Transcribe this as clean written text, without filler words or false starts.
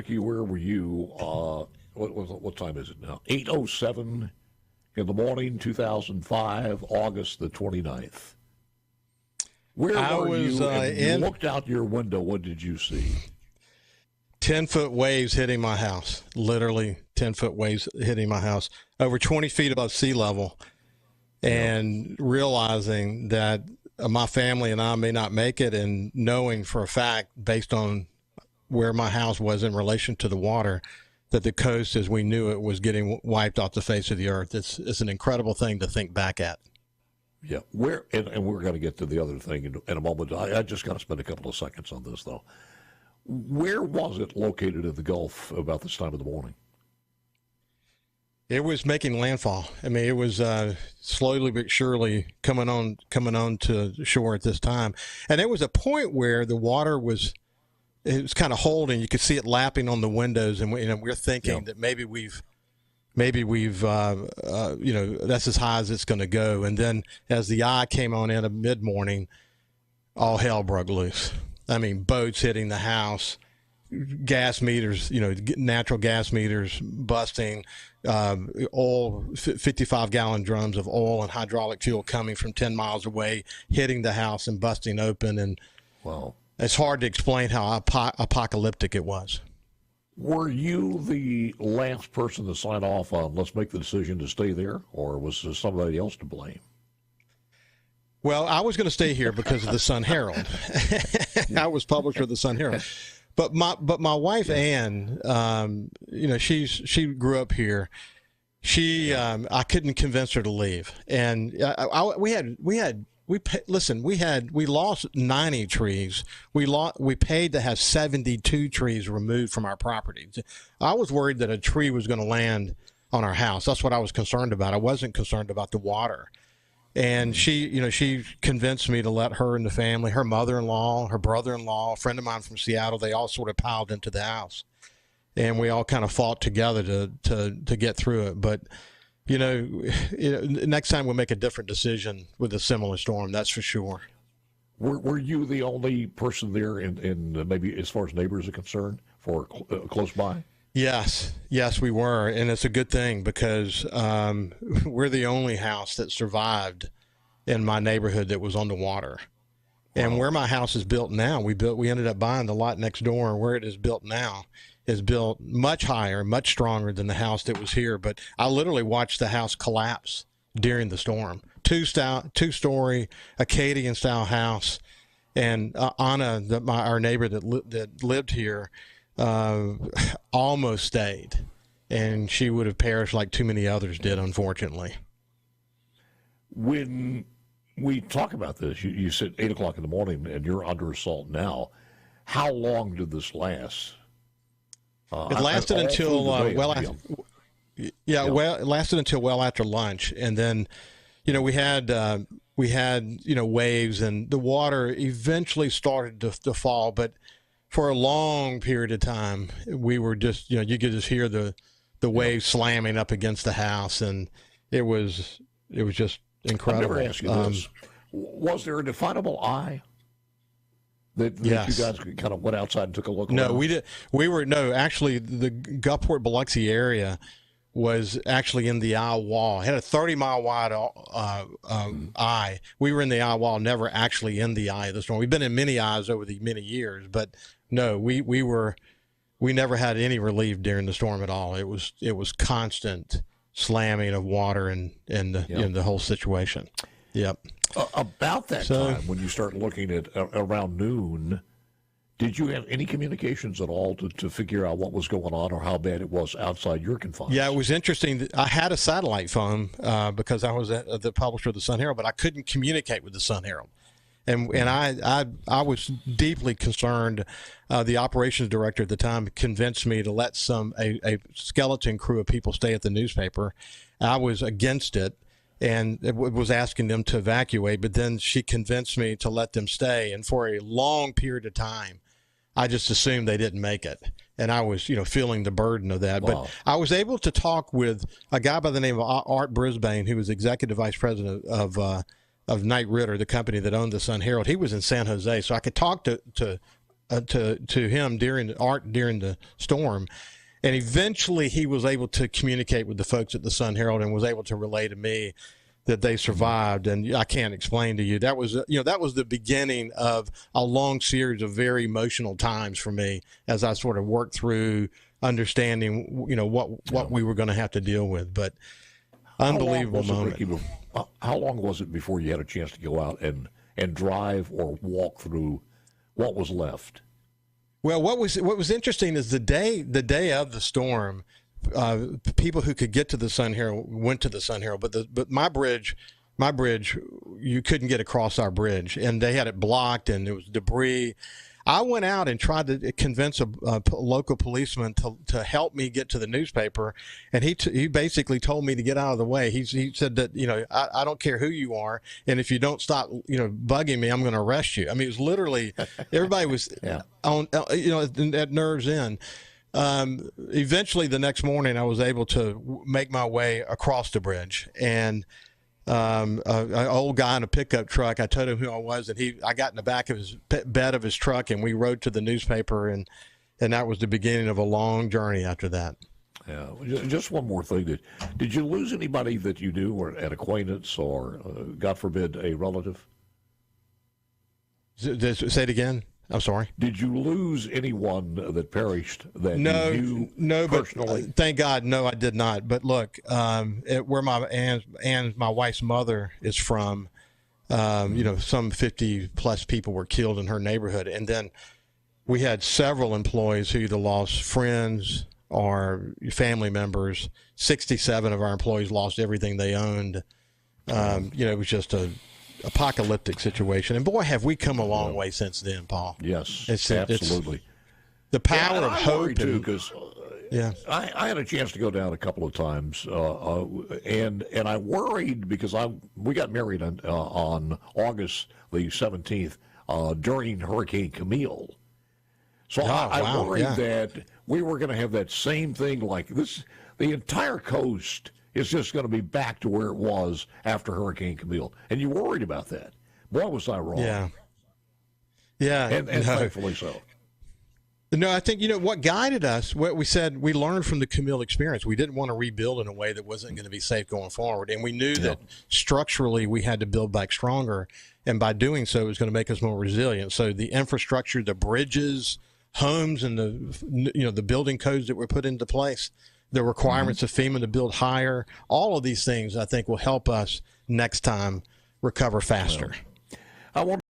Ricky, where were you? What time is it now? 8:07 in the morning, 2005, August the 29th. Where were you? And you looked out your window. What did you see? 10-foot waves hitting my house. Literally 10-foot waves hitting my house. Over 20 feet above sea level. And realizing that my family and I may not make it, and knowing for a fact, based on where my house was in relation to the water, that the coast, as we knew it, was getting wiped off the face of the earth. It's an incredible thing to think back at. Yeah, and we're going to get to the other thing in a moment. I just got to spend a couple of seconds on this, though. Where was it located in the Gulf about this time of the morning? It was making landfall. I mean, it was slowly but surely coming on to shore at this time. And there was a point where the water was kind of holding. You could see it lapping on the windows, and we're thinking that maybe we've that's as high as it's going to go. And then as the eye came on in at mid-morning, all hell broke loose. I mean, boats hitting the house, gas meters, natural gas meters busting, oil, 55-gallon drums of oil and hydraulic fuel coming from 10 miles away, hitting the house and busting open. And wow, it's hard to explain how apocalyptic it was. Were you the last person to sign off on let's make the decision to stay there, or was there somebody else to blame? Well, I was going to stay here because of the Sun Herald. I was publisher of the Sun Herald. But my wife Ann, she grew up here. I couldn't convince her to leave, and we lost 90 trees. We paid to have 72 trees removed from our property. I was worried that a tree was going to land on our house. That's what I was concerned about. I wasn't concerned about the water. And she convinced me to let her and the family, her mother-in-law, her brother-in-law, a friend of mine from Seattle, they all sort of piled into the house. And we all kind of fought together to get through it. But, next time we'll make a different decision with a similar storm, that's for sure. Were you the only person there in maybe as far as neighbors are concerned for close by? Yes, we were, and it's a good thing because we're the only house that survived in my neighborhood that was on the water. Wow. And where my house is built now, we ended up buying the lot next door, and where it is built now is built much higher, much stronger than the house that was here. But I literally watched the house collapse during the storm. Two-story Acadian-style house, and Anna, our neighbor that lived here, almost stayed, and she would have perished like too many others did, unfortunately. When we talk about this, you said 8 o'clock in the morning, and you're under assault now. How long did this last? It lasted until it lasted until well after lunch, and then we had waves, and the water eventually started to fall, but for a long period of time, we were just, you could just hear the waves slamming up against the house, and it was just incredible. I've never asked you this. Was there a definable eye that yes. you guys kind of went outside and took a look? No, around? we did. Actually, the Gulfport Biloxi area was actually in the eye wall. It had a 30-mile wide eye. We were in the eye wall, never actually in the eye of the storm. We've been in many eyes over the many years, but no, we never had any relief during the storm at all. It was constant slamming of water and the whole situation. Yep. About that time, when you start looking at around noon, did you have any communications at all to figure out what was going on or how bad it was outside your confines? Yeah, it was interesting. I had a satellite phone because I was the publisher of the Sun Herald, but I couldn't communicate with the Sun Herald. And I was deeply concerned. The operations director at the time convinced me to let a skeleton crew of people stay at the newspaper. I was against it and was asking them to evacuate, but then she convinced me to let them stay. And for a long period of time, I just assumed they didn't make it. And I was, feeling the burden of that. Wow. But I was able to talk with a guy by the name of Art Brisbane, who was executive vice president of Knight Ridder, the company that owned the Sun Herald. He was in San Jose, so I could talk to to him during the storm. And eventually he was able to communicate with the folks at the Sun Herald and was able to relay to me that they survived. And I can't explain to you, that was the beginning of a long series of very emotional times for me as I sort of worked through understanding, what we were going to have to deal with. But unbelievable moment. Ricky, how long was it before you had a chance to go out and drive or walk through what was left? Well, what was interesting is the day of the storm, people who could get to the Sun Herald went to the Sun Herald, but my bridge, you couldn't get across our bridge, and they had it blocked, and there was debris. I went out and tried to convince a local policeman to help me get to the newspaper, and he basically told me to get out of the way. He said that, I don't care who you are, and if you don't stop, bugging me, I'm going to arrest you. I mean, it was literally, everybody was on, at nerves end. Eventually the next morning I was able to make my way across the bridge, and an old guy in a pickup truck, I told him who I was, and I got in the back of his bed of his truck, and we rode to the newspaper, and that was the beginning of a long journey after that. Yeah. Just one more thing. Did you lose anybody that you knew, or an acquaintance, or God forbid, a relative? Say it again. I'm sorry. Did you lose anyone that perished that you knew personally? But thank God, no, I did not. But look, where my wife's mother is from, some 50 plus people were killed in her neighborhood, and then we had several employees who either lost friends or family members. 67 of our employees lost everything they owned. It was just a apocalyptic situation, and boy, have we come a long way since then, Paul. Yes, absolutely. It's the power of hope, too, because I had a chance to go down a couple of times, and I worried because we got married on August the 17th during Hurricane Camille, so I worried that we were going to have that same thing like this. The entire coast is just going to be back to where it was after Hurricane Camille. And you worried about that. Boy, was I wrong. Yeah. And thankfully so. No, I think, what guided us, what we said, we learned from the Camille experience. We didn't want to rebuild in a way that wasn't going to be safe going forward. And we knew that structurally we had to build back stronger. And by doing so, it was going to make us more resilient. So the infrastructure, the bridges, homes, and the building codes that were put into place, the requirements of FEMA to build higher, all of these things I think will help us next time recover faster. I want